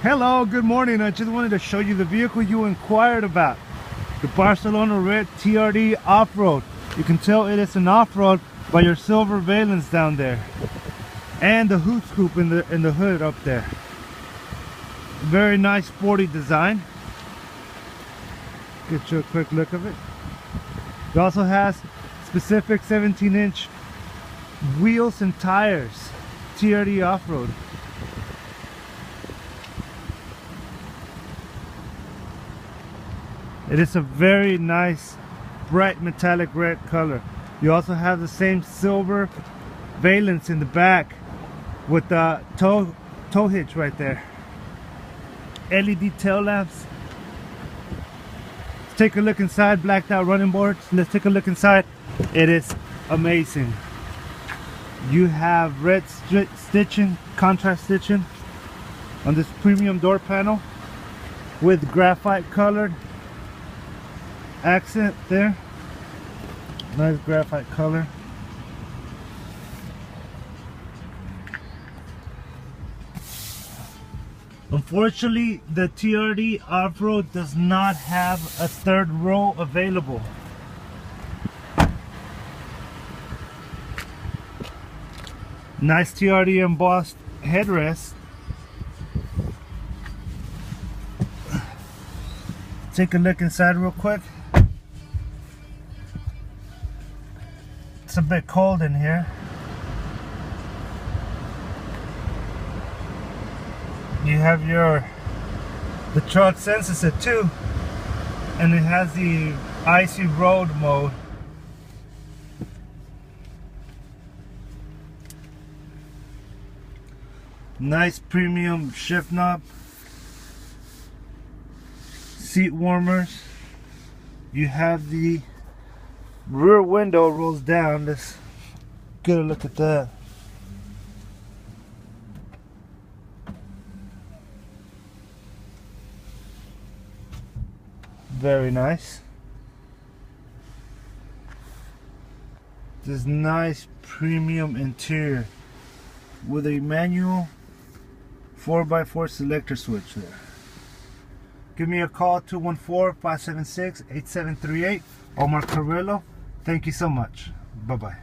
Hello, good morning. I just wanted to show you the vehicle you inquired about. The Barcelona red TRD off-road. You can tell it is an off-road by your silver valence down there. And the hood scoop in the hood up there. Very nice sporty design. Get you a quick look of it. It also has specific 17-inch wheels and tires. TRD off-road. It is a very nice bright metallic red color. You also have the same silver valence in the back with the tow hitch right there. LED tail lamps. Let's take a look inside. Blacked out running boards. Let's take a look inside. It is amazing. You have red stitching, contrast stitching on this premium door panel with graphite colored accent there. Nice graphite color. Unfortunately, the TRD off-road does not have a third row available. Nice TRD embossed headrest. Take a look inside real quick. It's a bit cold in here. You have the truck senses it too, and it has the icy road mode. Nice premium shift knob, seat warmers. You have the rear window rolls down. Let's get a look at that. Very nice. This nice premium interior with a manual 4x4 selector switch there. Give me a call, 214-576-8738. Omar. Thank you so much. Bye-bye.